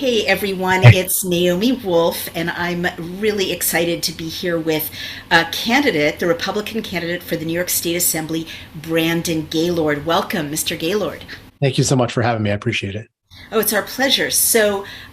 Hey everyone, it's Naomi Wolf, and I'm really excited to be here with a candidate, the Republican candidate for the New York State Assembly, Brandon Gaylord. Welcome, Mr. Gaylord. Thank you so much for having me. I appreciate it. Oh, it's our pleasure.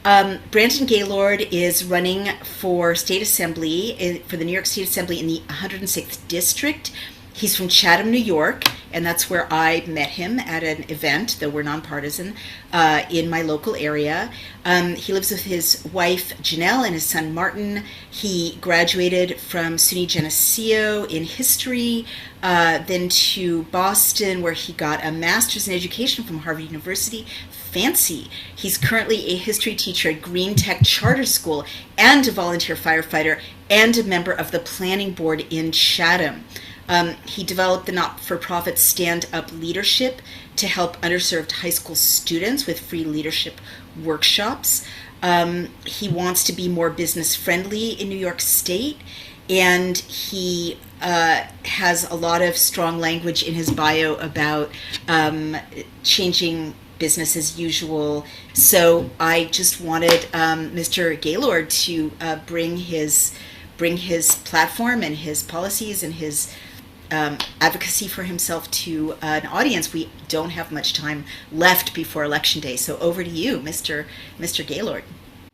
Brandon Gaylord is running for state assembly for the New York State Assembly in the 106th district. He's from Chatham, New York, and that's where I met him at an event, though we're nonpartisan, in my local area. He lives with his wife, Janelle, and his son, Martin. He graduated from SUNY Geneseo in history, then to Boston, where he got a master's in education from Harvard University. Fancy. He's currently a history teacher at Green Tech Charter School and a volunteer firefighter and a member of the planning board in Chatham. He developed the not-for-profit Stand Up Leadership to help underserved high school students with free leadership workshops. He wants to be more business-friendly in New York State, and he has a lot of strong language in his bio about changing business as usual. So I just wanted Mr. Gaylord to bring his platform and his policies and his advocacy for himself to an audience. We don't have much time left before Election Day, so over to you, Mr. Gaylord.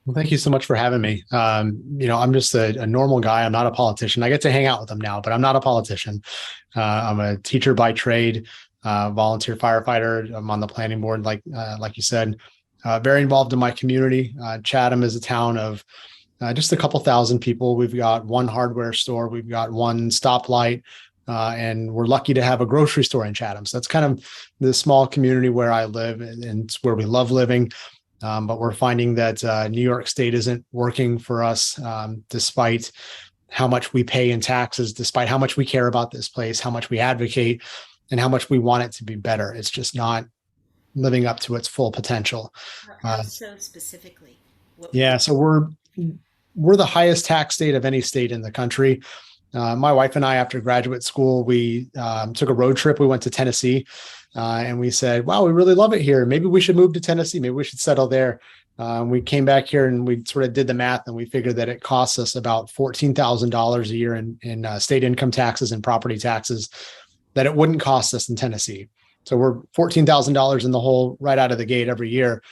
Well, thank you so much for having me. I'm just a normal guy. I'm not a politician. I get to hang out with them now, but I'm not a politician. I'm a teacher by trade, volunteer firefighter. I'm on the planning board, like you said. Very involved in my community. Chatham is a town of just a couple thousand people. We've got one hardware store. We've got one stoplight. And we're lucky to have a grocery store in Chatham. So that's kind of the small community where I live, and it's where we love living. But we're finding that New York State isn't working for us, despite how much we pay in taxes, despite how much we care about this place, how much we advocate, and how much we want it to be better. It's just not living up to its full potential. How so specifically? Yeah, so we're the highest tax state of any state in the country. My wife and I, after graduate school, we took a road trip. We went to Tennessee, and we said, wow, we really love it here. Maybe we should move to Tennessee. Maybe we should settle there. We came back here and we sort of did the math, and we figured that it costs us about $14,000 a year in state income taxes and property taxes that it wouldn't cost us in Tennessee. So we're $14,000 in the hole right out of the gate every year.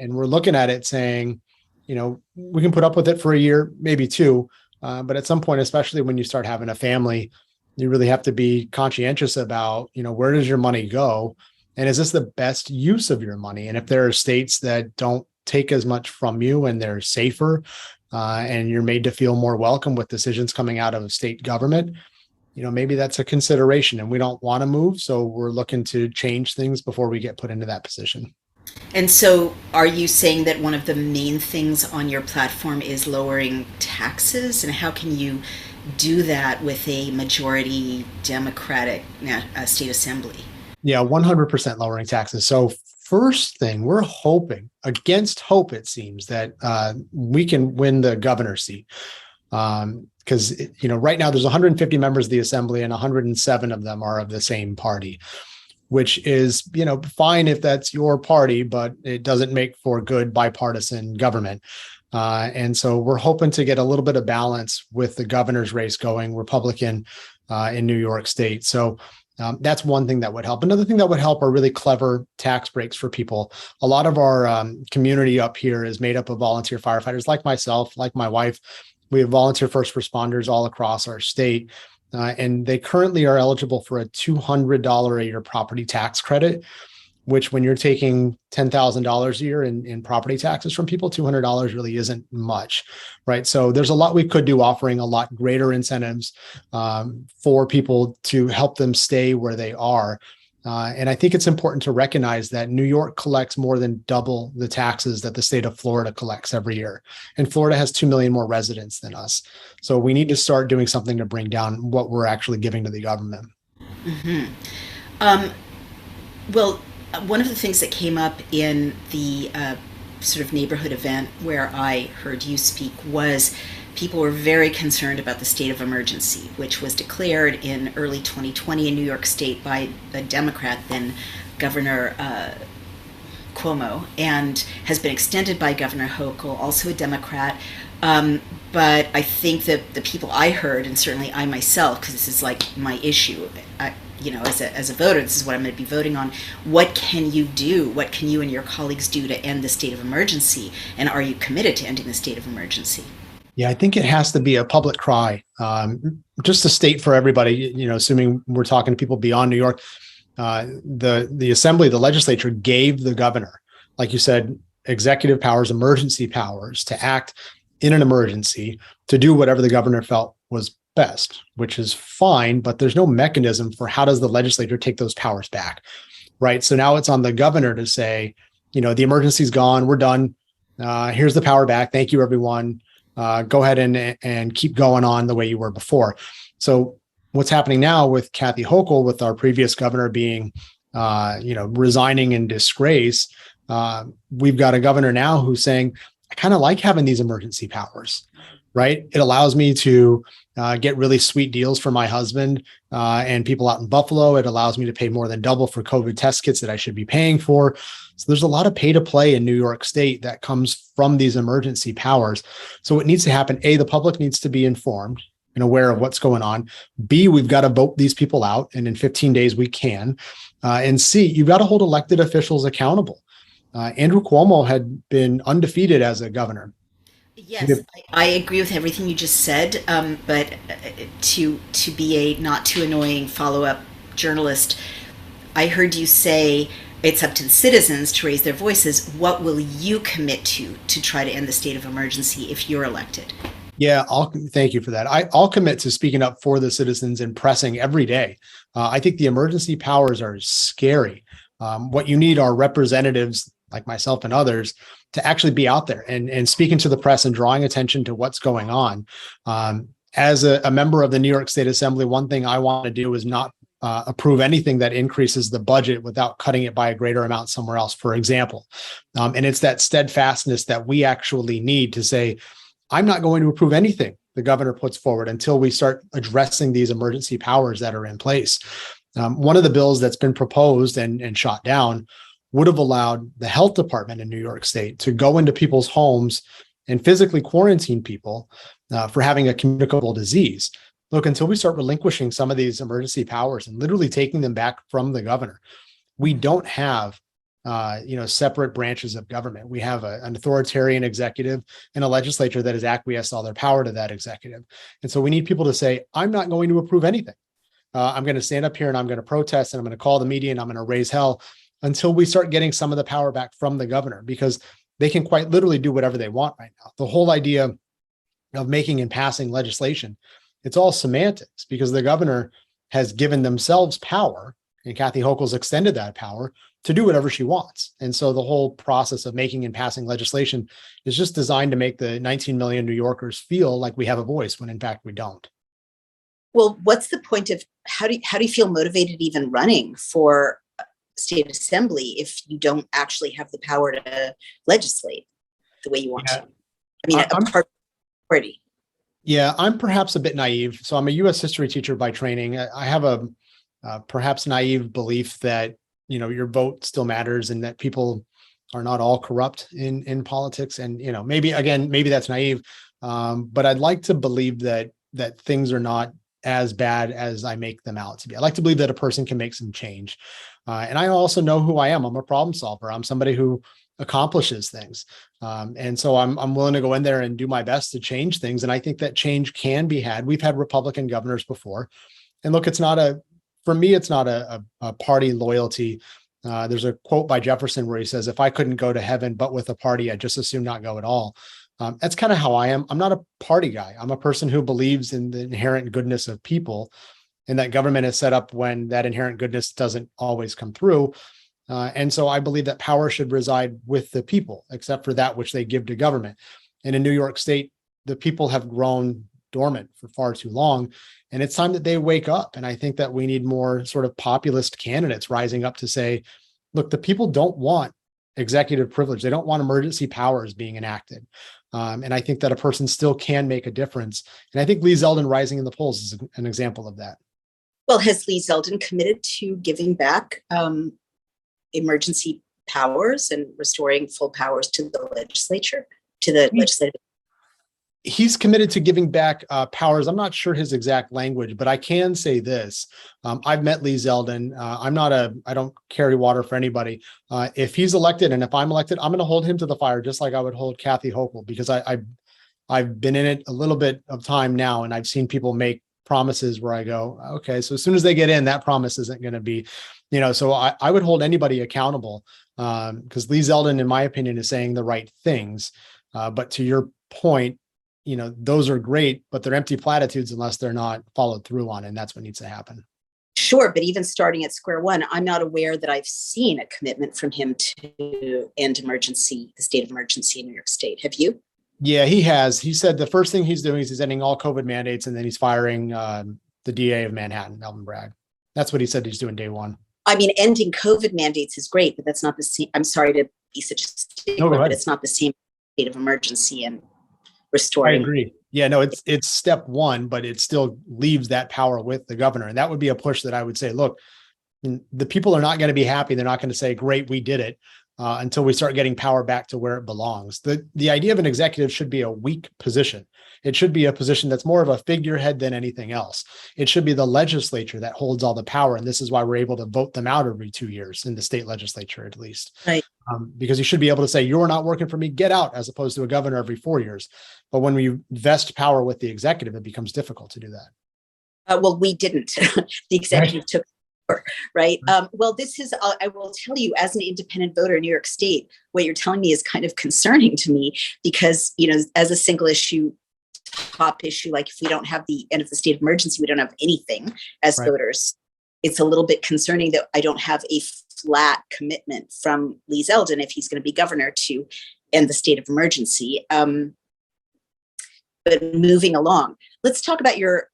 And we're looking at it saying, we can put up with it for a year, maybe two. But at some point, especially when you start having a family, you really have to be conscientious about, where does your money go? And is this the best use of your money? And if there are states that don't take as much from you and they're safer, and you're made to feel more welcome with decisions coming out of state government, maybe that's a consideration, and we don't want to move. So we're looking to change things before we get put into that position. And so, are you saying that one of the main things on your platform is lowering taxes? And how can you do that with a majority Democratic state assembly? Yeah, 100% lowering taxes. So first thing, we're hoping, against hope, it seems, that we can win the governor's seat. Because, right now there's 150 members of the assembly and 107 of them are of the same party, which is, fine if that's your party, but it doesn't make for good bipartisan government. And so we're hoping to get a little bit of balance with the governor's race going Republican in New York State. So that's one thing that would help. Another thing that would help are really clever tax breaks for people. A lot of our community up here is made up of volunteer firefighters like myself, like my wife. We have volunteer first responders all across our state. And they currently are eligible for a $200 a year property tax credit, which when you're taking $10,000 a year in property taxes from people, $200 really isn't much, right? So there's a lot we could do, offering a lot greater incentives for people to help them stay where they are. And I think it's important to recognize that New York collects more than double the taxes that the state of Florida collects every year. And Florida has 2 million more residents than us. So we need to start doing something to bring down what we're actually giving to the government. Mm-hmm. Um, well, one of the things that came up in the sort of neighborhood event where I heard you speak was people were very concerned about the state of emergency, which was declared in early 2020 in New York State by a Democrat, then Governor Cuomo and has been extended by Governor Hochul, also a Democrat. But I think that the people I heard, and certainly I myself, because this is like my issue, as a voter, this is what I'm going to be voting on. What can you do? What can you and your colleagues do to end the state of emergency? And are you committed to ending the state of emergency? Yeah, I think it has to be a public cry. Just to state for everybody, assuming we're talking to people beyond New York, the assembly, the legislature gave the governor, like you said, executive powers, emergency powers to act in an emergency, to do whatever the governor felt was best, which is fine, but there's no mechanism for how does the legislature take those powers back, right? So now it's on the governor to say, the emergency's gone, we're done. Here's the power back. Thank you, everyone. Go ahead and keep going on the way you were before. So what's happening now with Kathy Hochul, with our previous governor being, resigning in disgrace, we've got a governor now who's saying, I kind of like having these emergency powers, right? It allows me to get really sweet deals for my husband and people out in Buffalo. It allows me to pay more than double for COVID test kits that I should be paying for. So there's a lot of pay to play in New York State that comes from these emergency powers. So what needs to happen, A, the public needs to be informed and aware of what's going on. B, we've got to vote these people out. And in 15 days, we can. And C, you've got to hold elected officials accountable. Andrew Cuomo had been undefeated as a governor. Yes, I agree with everything you just said. But to be a not too annoying follow-up journalist, I heard you say it's up to the citizens to raise their voices. What will you commit to try to end the state of emergency if you're elected? Yeah, thank you for that. I'll commit to speaking up for the citizens and pressing every day. I think the emergency powers are scary. What you need are representatives like myself and others to actually be out there and speaking to the press and drawing attention to what's going on. As a member of the New York State Assembly, one thing I want to do is not approve anything that increases the budget without cutting it by a greater amount somewhere else, for example. And it's that steadfastness that we actually need to say, I'm not going to approve anything the governor puts forward until we start addressing these emergency powers that are in place. One of the bills that's been proposed and shot down would have allowed the health department in New York State to go into people's homes and physically quarantine people for having a communicable disease. Look, until we start relinquishing some of these emergency powers and literally taking them back from the governor, we don't have separate branches of government. We have an authoritarian executive and a legislature that has acquiesced all their power to that executive. And so we need people to say, I'm not going to approve anything. I'm going to stand up here and I'm going to protest and I'm going to call the media and I'm going to raise hell until we start getting some of the power back from the governor, because they can quite literally do whatever they want right now. The whole idea of making and passing legislation, it's all semantics, because the governor has given themselves power and Kathy Hochul's extended that power to do whatever she wants. And so the whole process of making and passing legislation is just designed to make the 19 million New Yorkers feel like we have a voice when in fact we don't. Well, what's the point of how do you feel motivated even running for state assembly if you don't actually have the power to legislate the way you want to? I mean, a party. Yeah, I'm perhaps a bit naive. So I'm a U.S. history teacher by training. I have a perhaps naive belief that, your vote still matters and that people are not all corrupt in politics. And, maybe that's naive. But I'd like to believe that things are not as bad as I make them out to be. I like to believe that a person can make some change. And I also know who I am. I'm a problem solver. I'm somebody who accomplishes things. And so I'm willing to go in there and do my best to change things. And I think that change can be had. We've had Republican governors before. And look, for me, it's not a party loyalty. There's a quote by Jefferson where he says, if I couldn't go to heaven, but with a party, I'd just assume not go at all. That's kind of how I am. I'm not a party guy. I'm a person who believes in the inherent goodness of people, and that government is set up when that inherent goodness doesn't always come through. And so I believe that power should reside with the people, except for that which they give to government. And in New York State, the people have grown dormant for far too long. And it's time that they wake up. And I think that we need more sort of populist candidates rising up to say, look, the people don't want executive privilege. They don't want emergency powers being enacted. And I think that a person still can make a difference. And I think Lee Zeldin rising in the polls is an example of that. Well, has Lee Zeldin committed to giving back emergency powers and restoring full powers to the legislature, to the legislative. He's committed to giving back powers. I'm not sure his exact language, but I can say this. I've met Lee Zeldin. I don't carry water for anybody. If he's elected and if I'm elected, I'm going to hold him to the fire, just like I would hold Kathy Hochul, because I've been in it a little bit of time now, and I've seen people make promises where I go, okay, so as soon as they get in, that promise isn't going to be, so I would hold anybody accountable, because Lee Zeldin, in my opinion, is saying the right things. But to your point, those are great, but they're empty platitudes unless they're not followed through on. And that's what needs to happen. Sure. But even starting at square one, I'm not aware that I've seen a commitment from him to end the state of emergency in New York State. Have you? Yeah, he has. He said the first thing he's doing is he's ending all COVID mandates, and then he's firing the DA of Manhattan, Melvin Bragg. That's what he said he's doing day one. I mean, ending COVID mandates is great, but that's not the same. I'm sorry to be such a stickler, but it's not the same state of emergency and restoring. I agree. Yeah, no, it's step one, but it still leaves that power with the governor. And that would be a push that I would say, look, the people are not going to be happy. They're not going to say, great, we did it, until we start getting power back to where it belongs. The idea of an executive should be a weak position. It should be a position that's more of a figurehead than anything else. It should be the legislature that holds all the power. And this is why we're able to vote them out every 2 years in the state legislature, at least. Right. Because you should be able to say, you're not working for me, get out, as opposed to a governor every 4 years. But when we vest power with the executive, it becomes difficult to do that. Well, we didn't. The executive took over, right? Well, this is, I will tell you, as an independent voter in New York State, what you're telling me is kind of concerning to me, because, as a single issue, top issue, like if we don't have the end of the state of emergency, we don't have anything as voters. It's a little bit concerning that I don't have a flat commitment from Lee Zeldin, if he's going to be governor, to end the state of emergency. But moving along, let's talk about your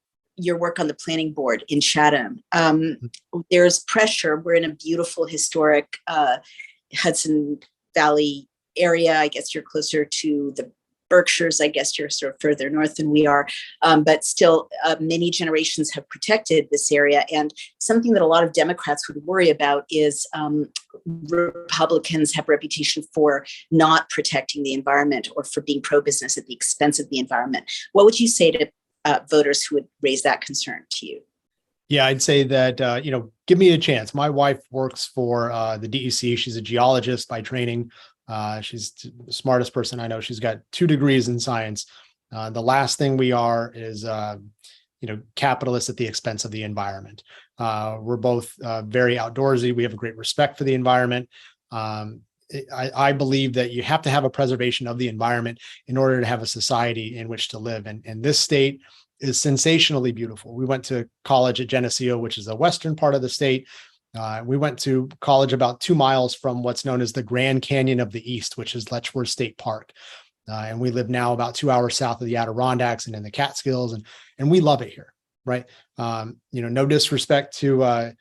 work on the planning board in Chatham. There's pressure. We're in a beautiful, historic Hudson Valley area. I guess you're closer to the Berkshires. I guess you're sort of further north than we are, but still many generations have protected this area. And something that a lot of Democrats would worry about is Republicans have a reputation for not protecting the environment, or for being pro-business at the expense of the environment. What would you say to voters who would raise that concern to you? Yeah, I'd say that, give me a chance. My wife works for the DEC. She's a geologist by training. She's the smartest person I know. She's got 2 degrees in science. The last thing we are is, capitalists at the expense of the environment. We're both very outdoorsy. We have a great respect for the environment. I believe that you have to have a preservation of the environment in order to have a society in which to live. And this state is sensationally beautiful. We went to college at Geneseo, which is the western part of the state. We went to college about 2 miles from what's known as the Grand Canyon of the East, which is Letchworth State Park. And we live now about 2 hours south of the Adirondacks and in the Catskills, and we love it here, right? No disrespect to our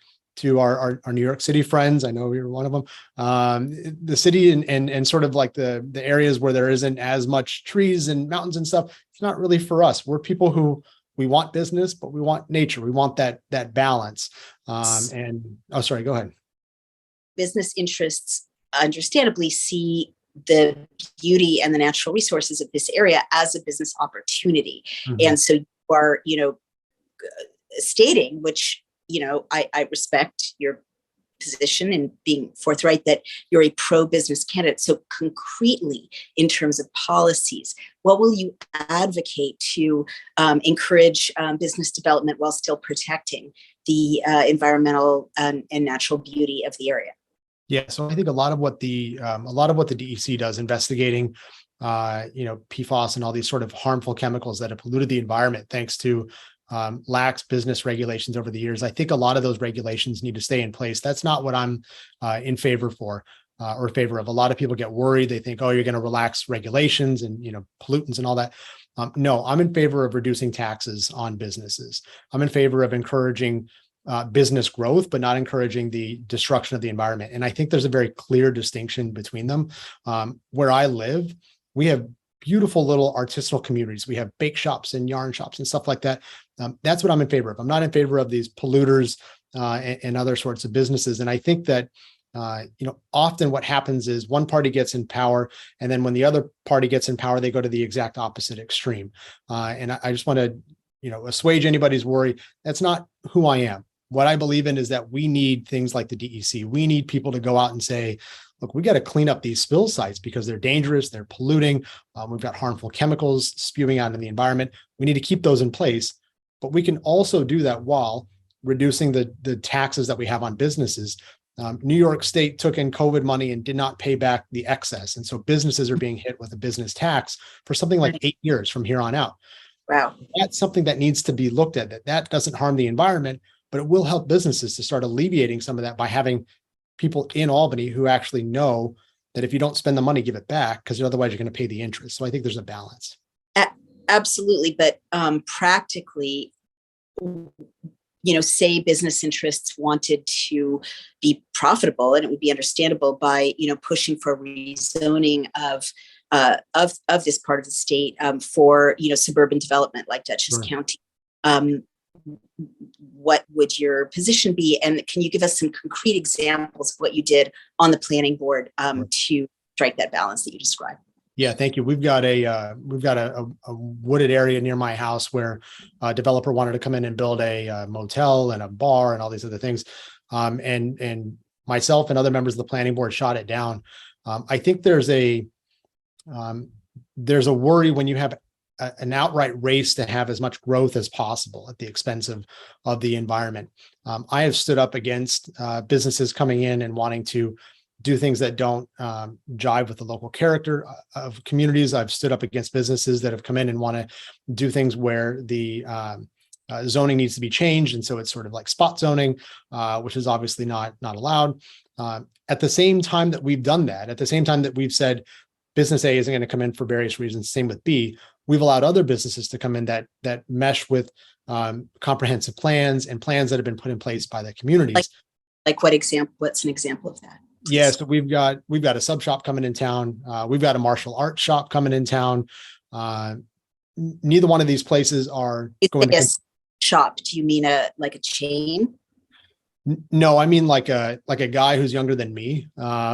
New York City friends. I know you're one of them. The city and sort of like the areas where there isn't as much trees and mountains and stuff, it's not really for us. We're people who, we want business, but we want nature. We want that balance. Sorry, go ahead. Business interests understandably see the beauty and the natural resources of this area as a business opportunity. Mm-hmm. And so you are, stating, which, I respect your position and being forthright, that you're a pro-business candidate. So concretely, in terms of policies, what will you advocate to encourage business development while still protecting the environmental and natural beauty of the area? Yeah, so I think a lot of what the DEC does, investigating, PFAS and all these sort of harmful chemicals that have polluted the environment, thanks to lax business regulations over the years. I think a lot of those regulations need to stay in place. That's not what I'm in favor for or favor of. A lot of people get worried. They think, oh, you're going to relax regulations and, pollutants and all that. No, I'm in favor of reducing taxes on businesses. I'm in favor of encouraging business growth, but not encouraging the destruction of the environment. And I think there's a very clear distinction between them. Where I live, we have beautiful little artisanal communities. We have bake shops and yarn shops and stuff like that. That's what I'm in favor of. I'm not in favor of these polluters and other sorts of businesses. And I think that often what happens is one party gets in power, and then when the other party gets in power, they go to the exact opposite extreme. And I just want to, assuage anybody's worry. That's not who I am. What I believe in is that we need things like the DEC. We need people to go out and say, look, we got to clean up these spill sites because they're dangerous, they're polluting. We've got harmful chemicals spewing out in the environment. We need to keep those in place, but we can also do that while reducing the taxes that we have on businesses. New York State took in COVID money and did not pay back the excess. And so businesses are being hit with a business tax for something like 8 years from here on out. Wow. That's something that needs to be looked at, that doesn't harm the environment, but it will help businesses to start alleviating some of that by having people in Albany who actually know that if you don't spend the money, give it back, because otherwise you're going to pay the interest. So I think there's a balance. Absolutely. But practically, say business interests wanted to be profitable, and it would be understandable by, pushing for rezoning of this part of the state for, suburban development like Dutchess Sure. County. What would your position be? And can you give us some concrete examples of what you did on the planning board to strike that balance that you described? Yeah, thank you. We've got a wooded area near my house where a developer wanted to come in and build a motel and a bar and all these other things. And myself and other members of the planning board shot it down. I think there's a worry when you have an outright race to have as much growth as possible at the expense of the environment. I have stood up against businesses coming in and wanting to do things that don't jive with the local character of communities. I've stood up against businesses that have come in and want to do things where the zoning needs to be changed. And so it's sort of like spot zoning, which is obviously not allowed. At the same time that we've done that, at the same time that we've said business A isn't going to come in for various reasons, same with B, we've allowed other businesses to come in that mesh with comprehensive plans and plans that have been put in place by the communities. Like what example? What's an example of that? Yeah, so we've got a sub shop coming in town. We've got a martial arts shop coming in town. Neither one of these places are going to shop. Do you mean a chain? No, I mean like a guy who's younger than me,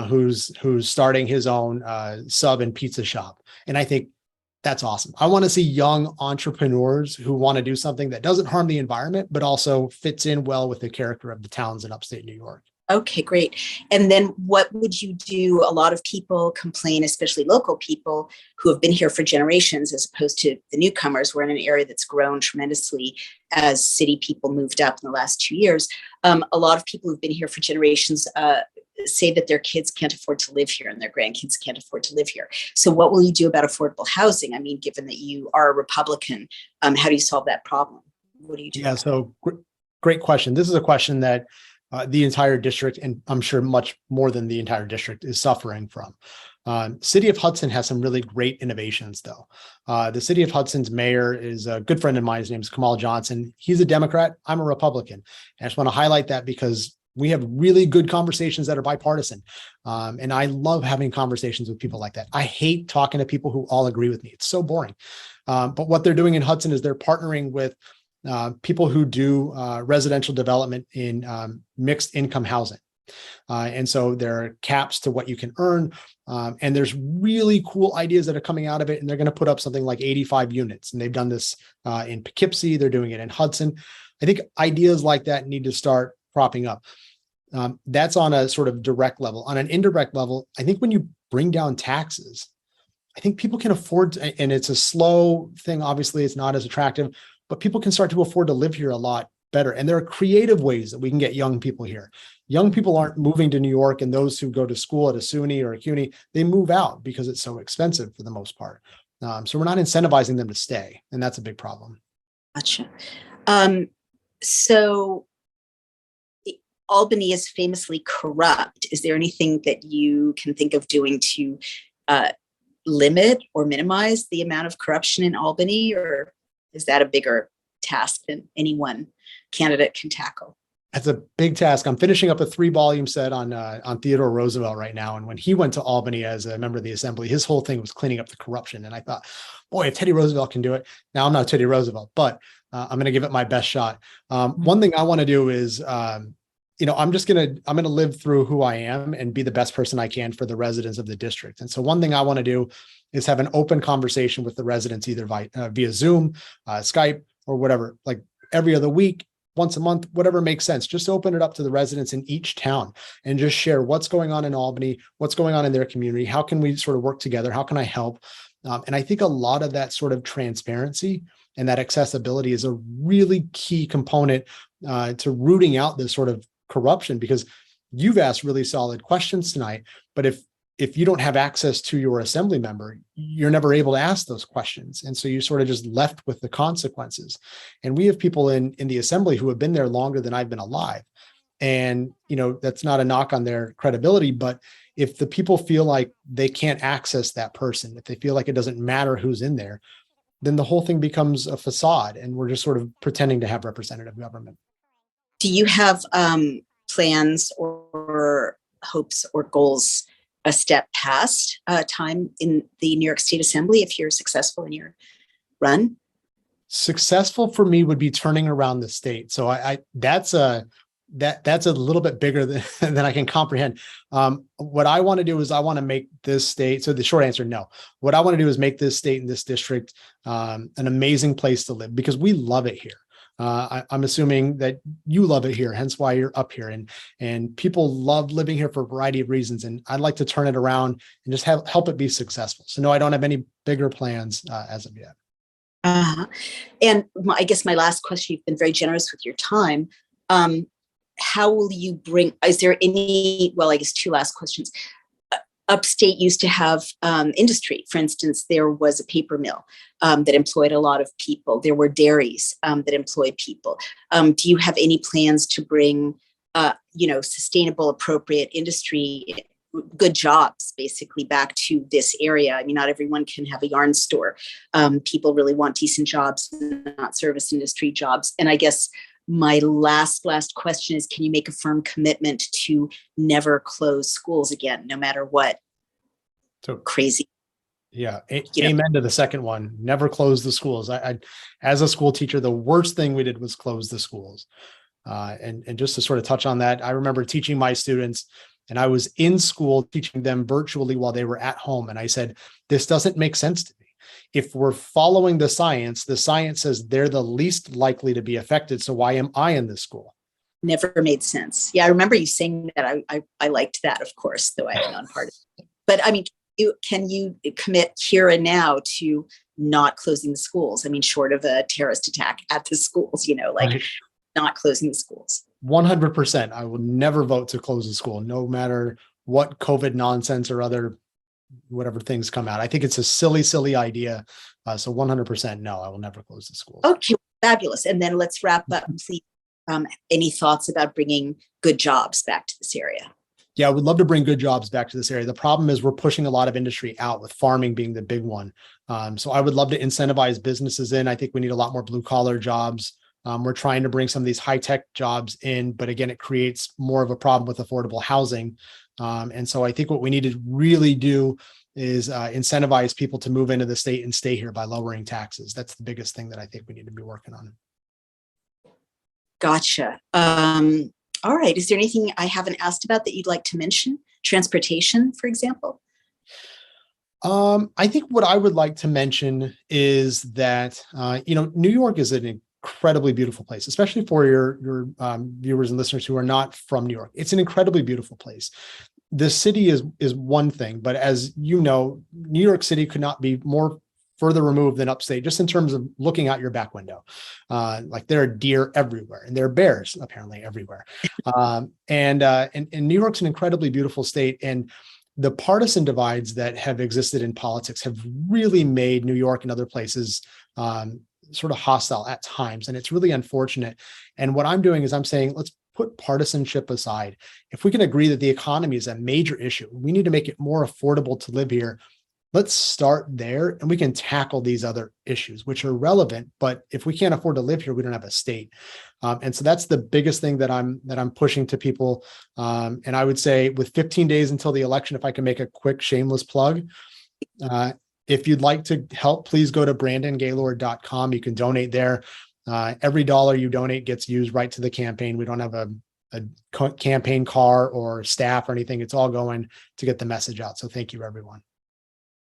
who's starting his own sub and pizza shop. And I think that's awesome. I want to see young entrepreneurs who want to do something that doesn't harm the environment, but also fits in well with the character of the towns in upstate New York. Okay, great. And then what would you do? A lot of people complain, especially local people who have been here for generations, as opposed to the newcomers. We're in an area that's grown tremendously as city people moved up in the last 2 years. A lot of people who've been here for generations say that their kids can't afford to live here and their grandkids can't afford to live here. So what will you do about affordable housing? I mean, given that you are a Republican, how do you solve that problem? What do you do? Yeah, so great question. This is a question that the entire district, and I'm sure much more than the entire district, is suffering from. City of Hudson has some really great innovations, though. The City of Hudson's mayor is a good friend of mine. His name is Kamal Johnson. He's a Democrat. I'm a Republican. I just want to highlight that because we have really good conversations that are bipartisan. And I love having conversations with people like that. I hate talking to people who all agree with me. It's so boring. But what they're doing in Hudson is they're partnering with people who do residential development in mixed income housing. And so there are caps to what you can earn. And there's really cool ideas that are coming out of it. And they're going to put up something like 85 units. And they've done this in Poughkeepsie. They're doing it in Hudson. I think ideas like that need to start propping up. That's on a sort of direct level. On an indirect level, I think when you bring down taxes, I think people can afford, and it's a slow thing. Obviously, it's not as attractive, but people can start to afford to live here a lot better. And there are creative ways that we can get young people here. Young people aren't moving to New York, and those who go to school at a SUNY or a CUNY, they move out because it's so expensive for the most part. So we're not incentivizing them to stay, and that's a big problem. Gotcha. So Albany is famously corrupt. Is there anything that you can think of doing to limit or minimize the amount of corruption in Albany, or is that a bigger task than any one candidate can tackle? That's a big task. I'm finishing up a 3-volume set on Theodore Roosevelt right now. And when he went to Albany as a member of the assembly, his whole thing was cleaning up the corruption. And I thought, boy, if Teddy Roosevelt can do it. Now, I'm not Teddy Roosevelt, but I'm going to give it my best shot. One thing I want to do is I'm going to live through who I am and be the best person I can for the residents of the district. And so one thing I want to do is have an open conversation with the residents, either via Zoom, Skype, or whatever, like every other week, once a month, whatever makes sense. Just open it up to the residents in each town and just share what's going on in Albany, what's going on in their community. How can we sort of work together? How can I help? And I think a lot of that sort of transparency and that accessibility is a really key component to rooting out this sort of corruption, because you've asked really solid questions tonight, but if you don't have access to your assembly member, you're never able to ask those questions. And so you sort of just left with the consequences. And we have people in the assembly who have been there longer than I've been alive. And, that's not a knock on their credibility, but if the people feel like they can't access that person, if they feel like it doesn't matter who's in there, then the whole thing becomes a facade and we're just sort of pretending to have representative government. Do you have plans or hopes or goals a step past time in the New York State Assembly if you're successful in your run? Successful for me would be turning around the state. So that's a little bit bigger than I can comprehend. What I want to do is I want to make this state. So the short answer, no. What I want to do is make this state and this district an amazing place to live, because we love it here. I'm assuming that you love it here, hence why you're up here. And people love living here for a variety of reasons. And I'd like to turn it around and just help it be successful. So no, I don't have any bigger plans as of yet. And I guess my last question, you've been very generous with your time. How will you is there any, well, I guess two last questions. Upstate used to have industry. For instance, there was a paper mill that employed a lot of people. There were dairies that employed people. Do you have any plans to bring, sustainable, appropriate industry, good jobs, basically, back to this area? I mean, not everyone can have a yarn store. People really want decent jobs, not service industry jobs. And I guess my last question is, can you make a firm commitment to never close schools again, no matter what? So crazy. Yeah. Amen to the second one. Never close the schools. I as a school teacher, the worst thing we did was close the schools. And just to sort of touch on that, I remember teaching my students, and I was in school teaching them virtually while they were at home. And I said, this doesn't make sense to me. If we're following the science says they're the least likely to be affected. So why am I in this school? Never made sense. Yeah, I remember you saying that. I liked that, of course, though I am not part of it. But I mean, can you commit here and now to not closing the schools? I mean, short of a terrorist attack at the schools, right. Not closing the schools. 100%. I will never vote to close the school, no matter what COVID nonsense or other whatever things come out. I think it's a silly idea. So 100% no, I will never close the schools. Okay, fabulous. And then let's wrap up. Please, any thoughts about bringing good jobs back to this area? Yeah, I would love to bring good jobs back to this area. The problem is we're pushing a lot of industry out, with farming being the big one. So I would love to incentivize businesses in. I think we need a lot more blue collar jobs. We're trying to bring some of these high tech jobs in, but again, it creates more of a problem with affordable housing. And so I think what we need to really do is incentivize people to move into the state and stay here by lowering taxes. That's the biggest thing that I think we need to be working on. Gotcha. All right. Is there anything I haven't asked about that you'd like to mention? Transportation, for example? I think what I would like to mention is that, New York is an incredibly beautiful place, especially for your viewers and listeners who are not from New York. It's an incredibly beautiful place. The city is one thing, but as you know, New York City could not be more further removed than upstate, just in terms of looking out your back window. Like there are deer everywhere, and there are bears apparently everywhere. And New York's an incredibly beautiful state, and the partisan divides that have existed in politics have really made New York and other places sort of hostile at times. And it's really unfortunate. And what I'm doing is I'm saying, let's put partisanship aside. If we can agree that the economy is a major issue, we need to make it more affordable to live here. Let's start there, and we can tackle these other issues, which are relevant. But if we can't afford to live here, we don't have a state. And so that's the biggest thing that I'm pushing to people. And I would say, with 15 days until the election, if I can make a quick shameless plug, if you'd like to help, please go to BrandonGaylord.com. You can donate there. Every dollar you donate gets used right to the campaign. We don't have a campaign car or staff or anything. It's all going to get the message out. So thank you, everyone.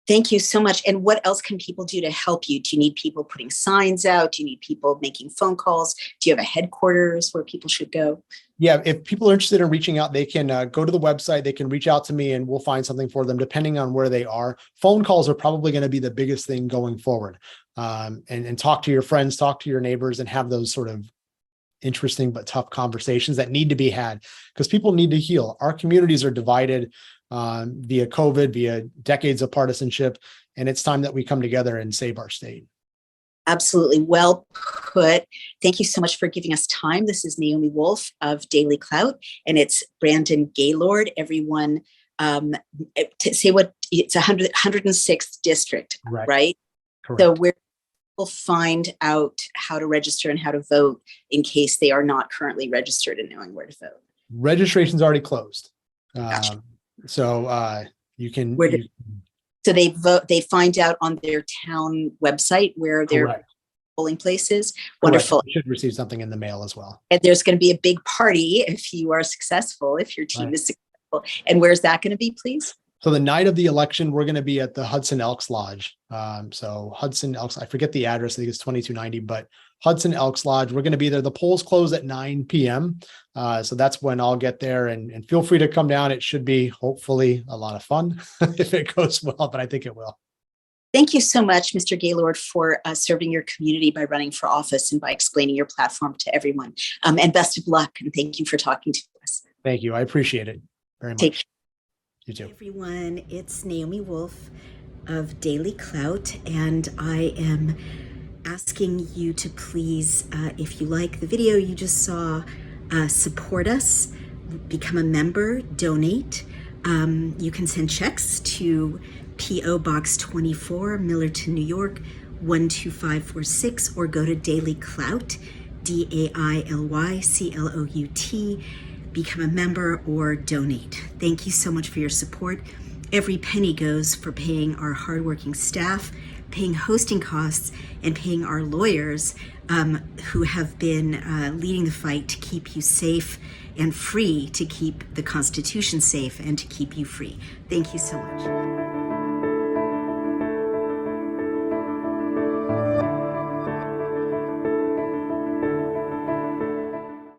Thank you so much. And what else can people do to help you? Do you need people putting signs out? Do you need people making phone calls? Do you have a headquarters where people should go? Yeah, if people are interested in reaching out, they can go to the website. They can reach out to me and we'll find something for them depending on where they are. Phone calls are probably going to be the biggest thing going forward. And talk to your friends, talk to your neighbors, and have those sort of interesting but tough conversations that need to be had because people need to heal. Our communities are divided via COVID, via decades of partisanship, and it's time that we come together and save our state. Absolutely. Well put. Thank you so much for giving us time. This is Naomi Wolf of DailyClout, and it's Brandon Gaylord. Everyone, to say what it's 106th district, right? Correct. So where people find out how to register and how to vote in case they are not currently registered and knowing where to vote. Registration's already closed. Gotcha. So you can. So they vote. They find out on their town website where their polling place is. Wonderful. You should receive something in the mail as well. And there's going to be a big party if you are successful. If your team is successful. And where's that going to be, please? So the night of the election, we're going to be at the Hudson Elks Lodge. So Hudson Elks, I forget the address. I think it's 2290, but Hudson Elks Lodge. We're going to be there. The polls close at 9 p.m. So that's when I'll get there and feel free to come down. It should be hopefully a lot of fun if it goes well, but I think it will. Thank you so much, Mr. Gaylord, for serving your community by running for office and by explaining your platform to everyone. And best of luck. And thank you for talking to us. Thank you. I appreciate it very much. You too. Hey everyone, it's Naomi Wolf of DailyClout, and I am asking you to please, if you like the video you just saw, support us, become a member, donate. You can send checks to P.O. Box 24, Millerton, New York, 12546, or go to DailyClout, DailyClout. Become a member or donate. Thank you so much for your support. Every penny goes for paying our hardworking staff, paying hosting costs, and paying our lawyers who have been leading the fight to keep you safe and free, to keep the Constitution safe and to keep you free. Thank you so much.